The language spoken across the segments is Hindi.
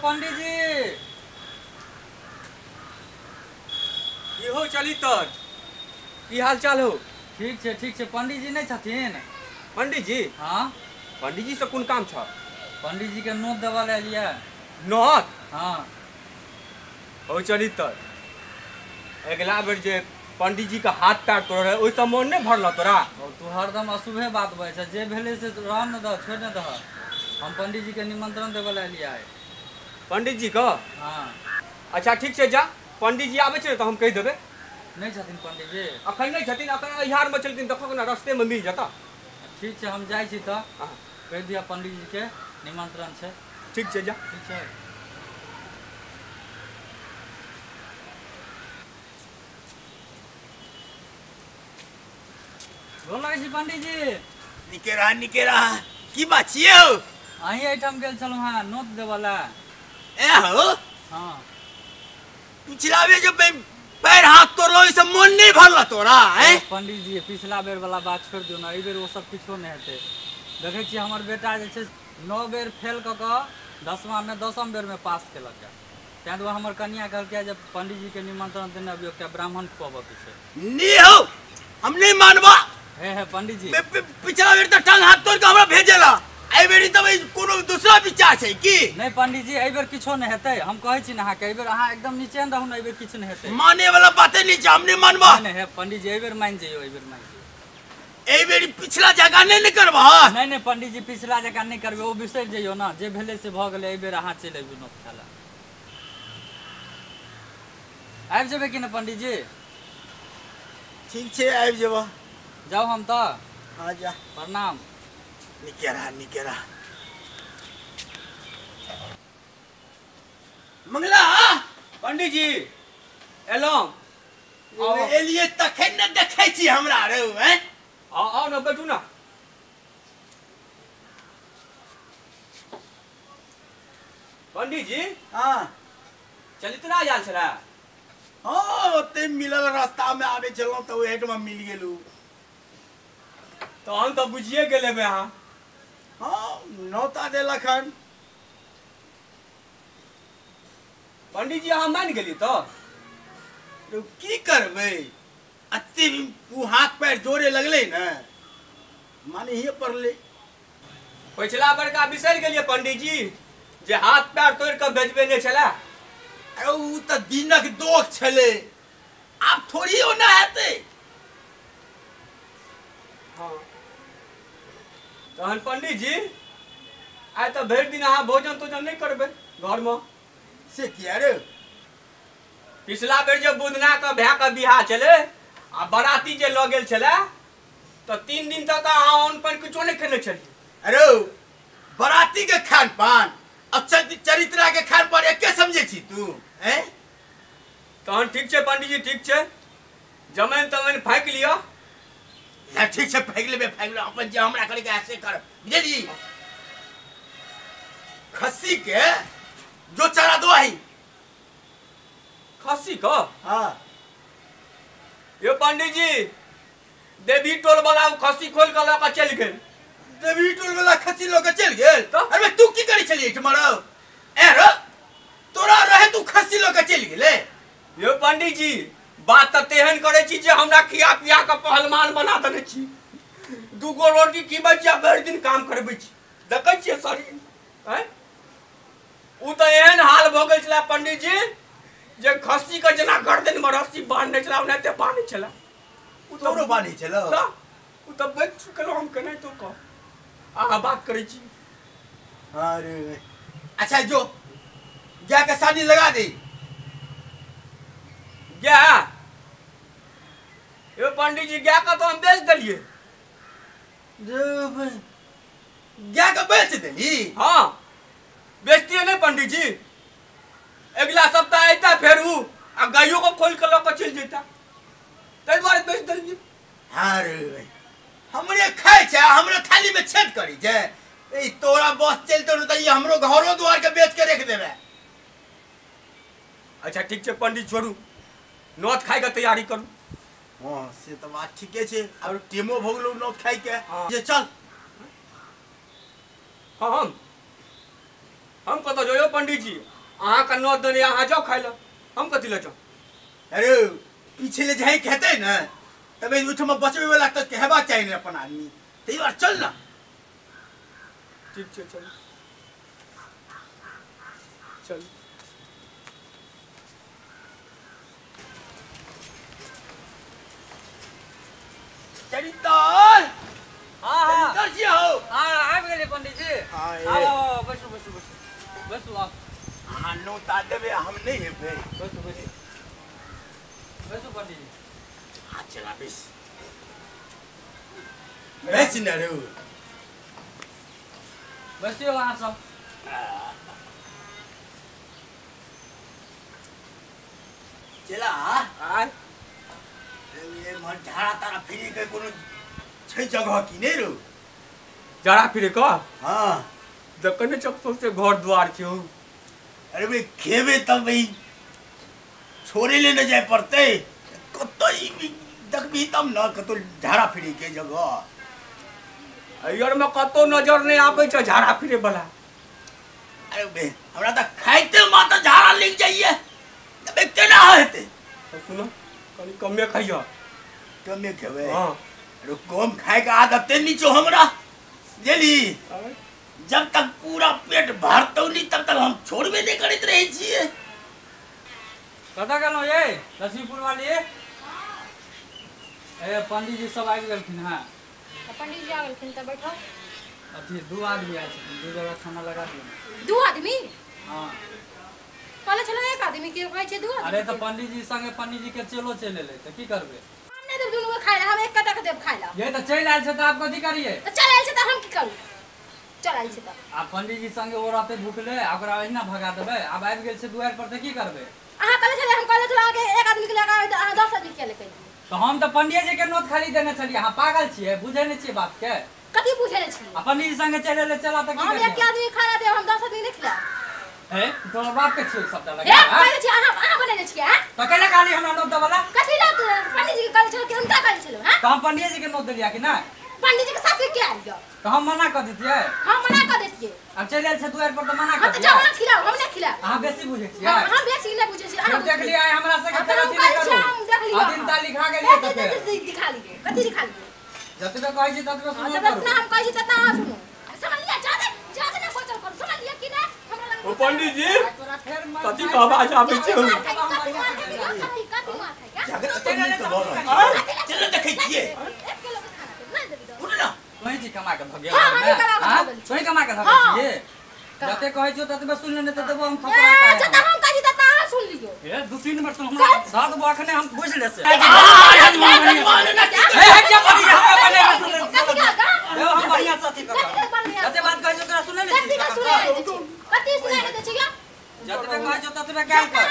पंडित जी इहो चली तर की हाल चाल हो? ठीक है पंडित जी नहीं छथिन? पंडित जी? हाँ पंडित जी से कौन काम छ? पंडित जी के नोत देवा ले लिया। नोत? हाँ हो चली तर अगला बेर जे पंडित जी का हाथ पैर तोड़ रहे ओइ सब मन नहीं भरल तोरा? तू हरदम अशुभे बात बजे छ, जे भेले से रह न द, छोड़ न द। हम पंडित जी के निमंत्रण देवा ले लिया है। पंडित जी का? हाँ अच्छा ठीक से जा, पंडित जी आवे छे तो हम कह देबे। नहीं छथिन पंडित जी? अखन नहीं छथिन, अखन अहियार में चलथिन, देखो ना रास्ते में मिल जाता। ठीक है हम जाय छी त कह दिया पंडित जी के निमंत्रण छे। ठीक से जा। ठीक है गोर लगै छी पंडित जी। निकेरा की बात छियै हो? अहीं एहिठाम गेल छलहुँ हाँ नोत देवा ला। ए हो हाँ पिछला बेर जब पैर हाथ तोड़लो ई सब मन नहीं भरला तोरा हैं? पंडित जी पिछला बेर वाला बात छोड़ दियो ना, ई बेर वो सब किछो नहीं हेतै। देखै छी हमर बेटा जे छै 9 बेर फेल क के 10वां में 10म बेर में पास केलक है। तैं दुआरे हमर कन्या कहलकै जे पंडित जी के निमंत्रण देने अबियो, एकटा ब्राह्मण खुआबऽ के छै। नहीं हो, हम नहीं मानबा। हे पंडित जी पिछला बेर त टांग हाथ तोड़ के हमरा भेजेला, एहि बेरी तब कोनो दूसरा विचार छै की? नहीं पंडित जी एहि बेर किछो नहीं हेतै, हम कहै छी ना अहाँ के एहि बेर अहाँ एकदम नीचे रहू ना, एहि बेर किछ नहीं हेतै। माने वाला बातें नहीं छै, हम नहीं मानबा। नहीं है पंडित जी एहि बेर मान जइयो, एहि बेर मान जइयो। एहि बेरी पिछला जगह नहीं करबा। नहीं पंडित जी पिछला जगह नहीं करबे, ओ बिसरि जइयो ना, जे भेले से भ गेलै। एहि बेर अहाँ चलि अइबू नोत खाला। आबि जेबै कि ना पंडित जी? ठीक छै आबि जेबा। जाओ हम तो। हाँ जा। प्रणाम। निकेरा मंगला पंडित जी एलौं एलिए तखन न देखै छी हमरा रे हैं? आओ ना, बैठू ना। पंडित जी हाँ चलित ना आयल छला? हाँ ओते मिलल, रास्ता में आबे छलौं त ओहेट में मिल गेलू। तो हम तो बुझिए गेल हेबै अहाँ। हाँ नौता देलक हन। पंडित जी अहाँ मान गेली तो? तो की करबै, अत्ते उ हाथ पैर जोड़े लगले न, माने ही पड़ले। पिछला बेर का बिसरि गेलिए पंडित जी जे हाथ पैर तोड़ के भेजबे नहीं छला। अरे उ त दिनक दोख छले, आब थोड़ी ओना हेतै। हाँ तहन पंडित जी आइ तो भरि दिन अहाँ भोजन तोजन नहीं करबे घर में? से किया रे? पिछला बेर जब बुधना के भै के बियाह छले आ बराती जे ल गेल छले तो 3 दिन तक अहाँ अन्न पानि किछो नहीं खेने छलिए। अरे बराती के खान पान अच्छा चरित्रा के खान पान एके समझे छी तू हैं? तहन ठीक छै पंडित जी, ठीक छै, जमैन तमैन फाँकि लिअ। या ठीक से फेंक लेबे, फेंक ले अपन जे हमरा करे के ऐसे कर बुझली। खस्सी के जो चरा दो ही। खस्सी का? हाँ ये पंडित जी देवी टोल वाला खस्सी खोल के लऽ चल गेल। देवी टोल वाला खस्सी लोग चल गेल तो? अरे तू की करी छलिए तुम्हारा? ए रो तोरा रहे तू खस्सी लोग चल गेले। ये पंडित जी बात तो तेहन करे छी जे हमरा खिया पिया के पहलवान बना देने छी। 2 गो रोटी की बच्चा भरि दिन काम करबै छी, देखै छियै शरीर हैं? उ तो एहन हाल भ गेल छला पंडित जी जे खस्सी के जना गर्दन में रस्सी बांधने छला ओनाते बांधे छला। उ तोरो बानी छलो त उ तो बैठ चुकल, हम केना तो कह अहाँ बात करै छी। अरे अच्छा जो जा के शादी लगा दे। क्या ये पंडित जी क्या का तो हम बेच दिलिए। जा के बेच देली? हाँ बेचती नहीं पंडित जी, अगला सप्ताह अयता फिर उ आ गायों को खोल के लऽ चल जेता, ताहि दुआरे बेच दिलिए। अरे हमरे खाए छै, हमरे थाली में छेद करी छै। ए तोरा बस चलतो न त ई हमरो घरो द्वार के बेच के रख देबे। अच्छा ठीक छै पंडित, छोड़ू नौत खाए के तैयारी करू। हाँ से तो बात ठीके छै, अब टेमो भोगलो नौत खाई के। हाँ। जे चल हाँ हम कतऽ जो पंडित जी? अहाँ का नौ दिन यहाँ जाओ खाए ला हम कथी ले जाओ अरे पीछे ले जाए कहते ना तब उठ में बचवे वाला तो कहबा चाहिए ना अपन आदमी तो यार चल ना ठीक है चल चल चरितार हाँ हाँ चरितार जी हो हाँ आ गए पंडित जी हाँ, ये। आओ बसो बसो बसो बसो आप हाँ नो तादे में हम नहीं है भाई बसो बसो बसो पंडित जी हाँ चला बेस बेस न रे बसियो वहाँ सब चला आय ये मन झाड़ा तारा फिरी के कोनो छै जगह की नहीं रो जरा फिर का हाँ दकने चप्पल से घर द्वार क्यों अरे भाई खेबे तब भाई छोरे ले न जाए पड़ते कतो देखबी तब न कतो झाड़ा फिरी के जगह यार में कतो नजर नहीं आवे छ झाड़ा फिरे वाला अरे बे हमरा त खाइते माता झाड़ा लिख जाइए तबे केना हेते सुनो कनी कमे खाइयो कमे खेबे हां अरे कम खाए का आदत नहीं छो हमरा जेली जब तक पूरा पेट भरतो नहीं तब तक हम छोड़बे नहीं करत रहे छिए कता गेलो ये लक्ष्मीपुर वाली ए पंडित जी सब आबि गेलखिन हां पंडित जी आ गेलखिन त बैठो अथी दू आदमी आए छथिन दू जगह खाना लगा दियो दू आदमी हाँ कहले छलो एक आदमी के कहै छै दू आदमी अरे तो पंडित जी संगे पंडित जी के चलो चले ले तो की करबे हम नहीं देब दुनू खाइ हम एक कटा के देब खाइ ला ये तो चल आयल छै तो आप कथी करिए त चल आइल छै त हम की करू चल आइल छै त आ पंडित जी संगे ओ रहते भूखले ओकरा अहिना भगा देबे अब आबि गेल छै दुआर पर तो की करबे अहाँ कहले छले हम कहले छलो आगे एक आदमी के लगा अहाँ 10 आदमी के लेके तो हम तो पंडित जी के नोट खाली देने छलिए अहाँ पागल छिए बुझे नहीं छिए बात के कथी पूछे छी आ पंडित जी संगे चले ले चला तो की हम एक करिए आदमी खाना देब हम 10 आदमी नहीं खिला ए तोरा बाप के छिए सबटा हे लगा कहले छी अहाँ बनेले छी हैं तो केला खाली हमरा नोट दबला कथी ला पंडित जी के कहले छलो कि उनका कहले छलो हैं तो हम पंडित जी के नोट दिलिया कि ना पंडित जी के साथ के आइल गयो तो हम मना कर दितिए हम मना कर देतिए अब चले आयल छै दुआर पर तो मना हम कर त दिया जाओ खिलाओ हम नहीं खिला अहाँ बेसी बुझे छिए हम बेसी नहीं बुझे छी फिर अहाँ देख लिया हमरा से अब के हम तरह कहै छी हम देख करू लिया अदिन ता लिखा गेलिए तो फिर दिखा लिए कथी दिखा लिए जतबे कहै छी ततबे हाँ, सुनो जब करू इतना हम कहै छी तना अहाँ सुनू समझ लिया ज्यादा ना सोचल करू समझ लिया कि ना हमरा लग ओ पंडित जी आ तोरा फेर मार कथी का आवाज आवे छै कथी मार क्या झगड़ा तो नहीं तो बोल रहा चलो देखे छिए एक किलो के खाना नहीं देबी उठ ना वही जी कमा के भगे हाँ, हम ही कमा के हां भगे छी। वही कमा के धगे हाँ। छिए जते कहै छी ततबे सुन लेने त देबो हम ए फकरा जता हम कहै छी तना अहाँ सुन लियो ए दू तीन मिनट तो हमरा साथ बखने हम बुझ ले से हनुमान ना ए हट जा बड़ी हम बने कथी का ए हम बढ़िया साथी कर जते बात कहै छी तोरा सुने ले कथी का सुने कथी सुने दे छी क्या जतबे कहै छी ततबे क्या कर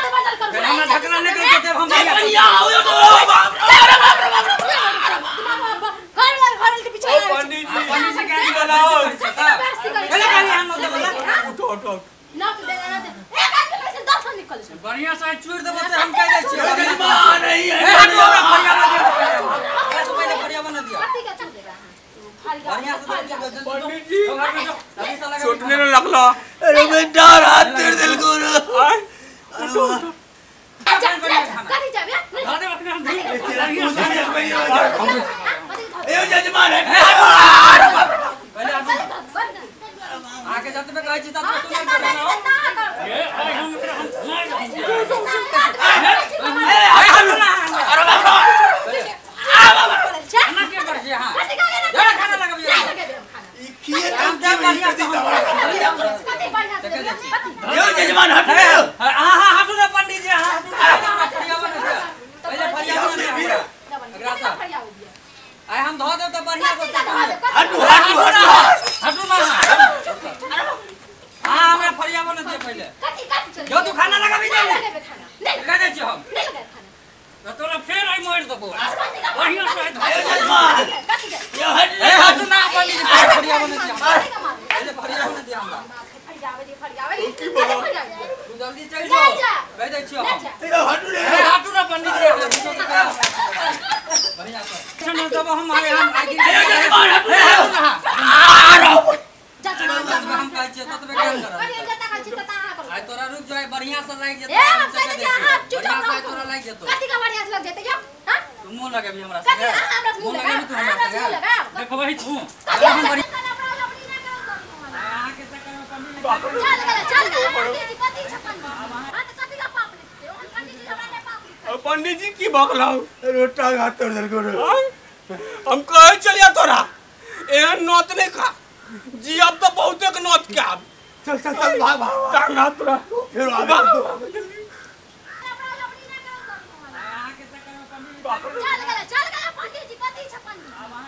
फिर हमरा ढकना नहीं कर देब हम बढ़िया आओ तो बाप घर के पीछे ओ पंडित जी पंडित जी के बोलाओ एले खाली हम नोट बोला उठो उठो ना दे ना दे एक आदमी कैसे 10 निकल छै बढ़िया से चूर देबो से हम कह दै छियै हनुमान नहीं ए है हट हमरा बढ़िया बना दिया पहले बढ़िया बना दिया कथी का चल देगा बढ़िया से पंडित जी अभी साला का छोटने न लगला अरे मैं डर हाथ तेरे दिल को आय उठो उठो कथी जाबे दादे अपने हम ए जजमान है पहले आके जब तक कहै छी तब तक सुन कर ए हम खाना के कर छी हां जरा खाना लगाबिए किए हम काम जा बढ़िया से यो जजमान हट हां हटू ना पंडित जी हां हटू बढ़िया बना दिया पहले बढ़िया बना दिया आय हम धो देब त बढ़िया से हटू हटू हटू हटू ना हां हमरा फरिया बना दिया पहले जो तू खाना लगाबी जा कह दे छी हम तो तोरा फेर आई मोड़ देबो बढ़िया से धो ए जजमान यो हट ए हटू ना पंडित जी फरिया बना दिया पहले फरिया बना दिया हमरा तू जल्दी चल जाओ कह दे छी हम यो हटू रे ए हटू ना पंडित जी बढ़िया से सुन तब हम आए हम आगे जजमान हटू ए हटू ना जा हम कहै छी ततबे काम कर आय तोरा रुक जाए बढ़िया लग जेते जा हां तू मुंह लगे भी हमरा कथी संगे हमरा मुंह लगा तू हमरा मुंह लगा संगे देखो भाई तू हम बड़ी आहा के चक्कर में पंडित जी चल गया पंडित जी कथी छपन हां तो कथी का पाप ले पंडित जी हमरा ने पाप पंडित जी की बकलाऊ रोटा घात तोड़ दल को हम कहे चलिया तोरा एहन नौत नहीं खा जी अब तो बहुते के नौत के अब चल चल चल भाग भाग टांग हाथ तोरा फिर आवे